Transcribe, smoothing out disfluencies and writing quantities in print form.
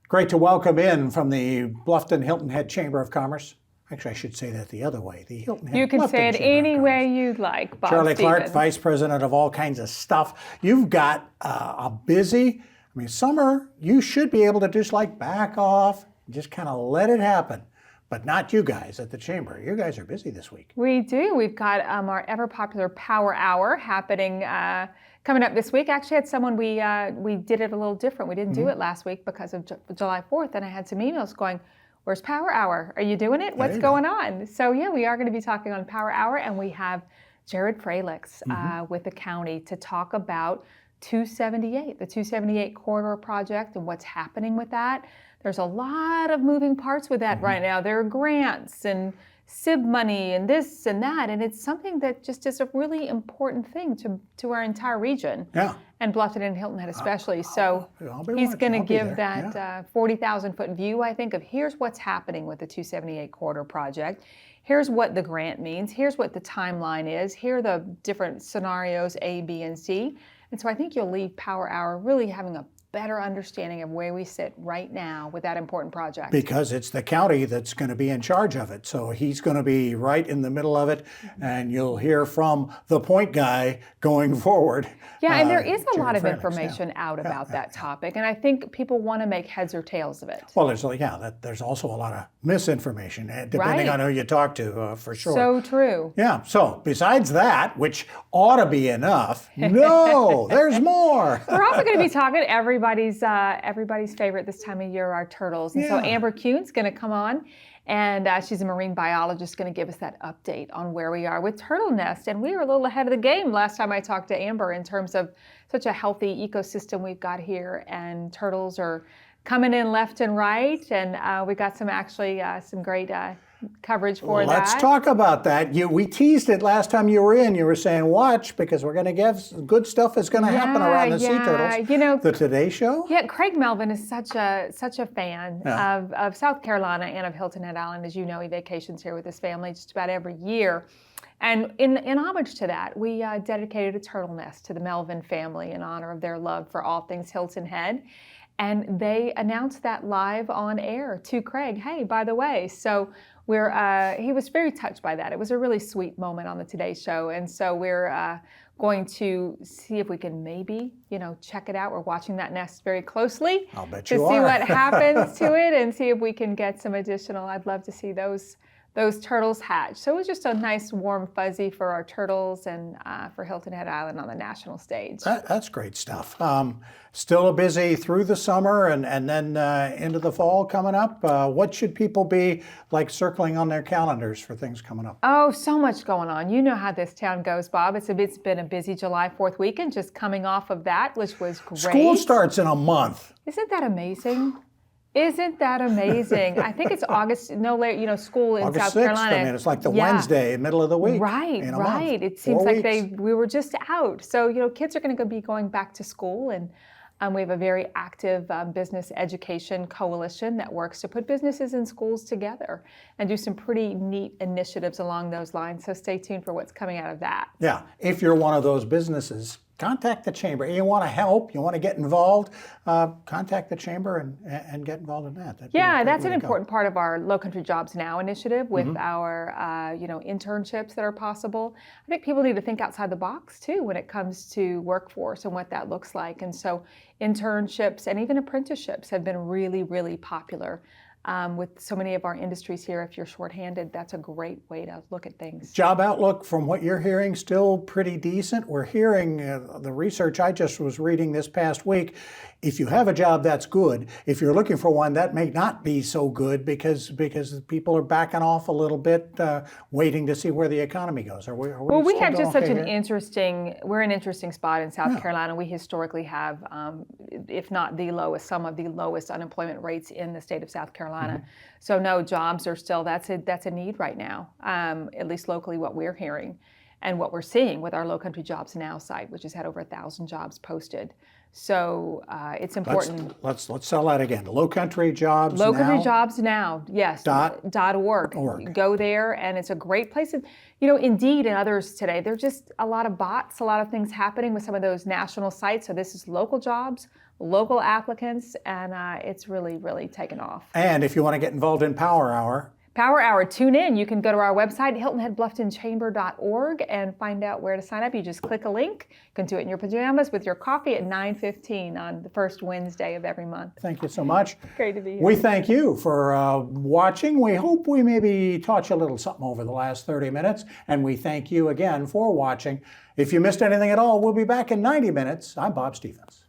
Great to welcome in from the Bluffton Hilton Head Chamber of Commerce. Actually, I should say that the other way, the Hilton Head You can Bluffton say it Chamber of any way Commerce. you'd like, Bob Charlie Clark, Stevens. Vice President of all kinds of stuff. You've got a busy, summer, you should be able to just like back off, just kind of let it happen. But not you guys at the Chamber. You guys are busy this week. We do. We've got our ever-popular Power Hour happening coming up this week. Actually, had someone, we did it a little different. We didn't do it last week because of July 4th, and I had some emails going, where's Power Hour? Are you doing it? What's going on? So yeah, we are going to be talking on Power Hour, and we have Jared Fralix with the county to talk about 278, the 278 corridor project and what's happening with that. There's a lot of moving parts with that right now. There are grants and SIB money and this and that, and it's something that just is a really important thing to our entire region. Yeah. And Bluffton and Hilton Head especially. So he's going to give that 40,000-foot view, I think, of here's what's happening with the 278 corridor project. Here's what the grant means. Here's what the timeline is. Here are the different scenarios A, B, and C. And so I think you'll leave Power Hour really having a better understanding of where we sit right now with that important project. Because it's the county that's going to be in charge of it. So he's going to be right in the middle of it, and you'll hear from the point guy going forward. Yeah, and there is a lot of Fralix, information out about that topic, and I think people want to make heads or tails of it. Well, there's also a lot of misinformation, depending on who you talk to, for sure. So true. Yeah, so besides that, which ought to be enough, no, there's more. We're also going to be talking everybody's favorite this time of year, our turtles. And so Amber Kuhn's going to come on, and she's a marine biologist, going to give us that update on where we are with turtle nest. And we were a little ahead of the game last time I talked to Amber in terms of such a healthy ecosystem we've got here, and turtles are coming in left and right, and we got some great coverage for that. Let's talk about that. We teased it last time you were in. You were saying, watch, because we're going to get good stuff is going to happen around the sea turtles. You know, the Today Show? Yeah, Craig Melvin is such a fan of South Carolina and of Hilton Head Island. As you know, he vacations here with his family just about every year. And in homage to that, we dedicated a turtle nest to the Melvin family in honor of their love for all things Hilton Head. And they announced that live on air to Craig. Hey, by the way, so he was very touched by that. It was a really sweet moment on the Today Show. And so we're going to see if we can maybe, check it out. We're watching that nest very closely. I'll bet to you are. see what happens to it and see if we can get some additional. I'd love to see those turtles hatch. So it was just a nice warm fuzzy for our turtles and for Hilton Head Island on the national stage. That's great stuff. Still busy through the summer and then into the fall coming up. What should people be like circling on their calendars for things coming up? Oh, so much going on. You know how this town goes, Bob. It's been a busy July 4th weekend, just coming off of that, which was great. School starts in a month. Isn't that amazing? Isn't that amazing? I think it's August, no later, school in August South 6th, Carolina. it's like the Wednesday, middle of the week. Right. Month. It seems 4 like weeks. we were just out. So, kids are going to be going back to school, and we have a very active business education coalition that works to put businesses and schools together and do some pretty neat initiatives along those lines. So stay tuned for what's coming out of that. Yeah, if you're one of those businesses, contact the Chamber. You want to help, you want to get involved, contact the Chamber and get involved in that. That's an important part of our Lowcountry Jobs Now initiative with our internships that are possible. I think people need to think outside the box too when it comes to workforce and what that looks like. And so internships and even apprenticeships have been really, really popular. With so many of our industries here, if you're shorthanded, that's a great way to look at things. Job outlook, from what you're hearing, still pretty decent. We're hearing the research I just was reading this past week. If you have a job, that's good. If you're looking for one, that may not be so good because people are backing off a little bit, waiting to see where the economy goes. Well, we have just such an we're an interesting spot in South Carolina. We historically have, if not the lowest, some of the lowest unemployment rates in the state of South Carolina. So no, jobs are still, that's a need right now, at least locally what we're hearing. and what we're seeing with our Lowcountry Jobs Now site, which has had over 1,000 jobs posted. So it's important. Let's sell that again. Lowcountry Jobs Lowcountry Now. Jobs Now, yes. .org. Go there, and it's a great place. Indeed, and others today, there's just a lot of bots, a lot of things happening with some of those national sites. So this is local jobs, local applicants, and it's really, really taken off. And if you want to get involved in Power Hour, tune in. You can go to our website, hiltonheadblufftonchamber.org, and find out where to sign up. You just click a link. You can do it in your pajamas with your coffee at 9:15 on the first Wednesday of every month. Thank you so much. Great to be here. We thank you for watching. We hope we maybe taught you a little something over the last 30 minutes, and we thank you again for watching. If you missed anything at all, we'll be back in 90 minutes. I'm Bob Stevens.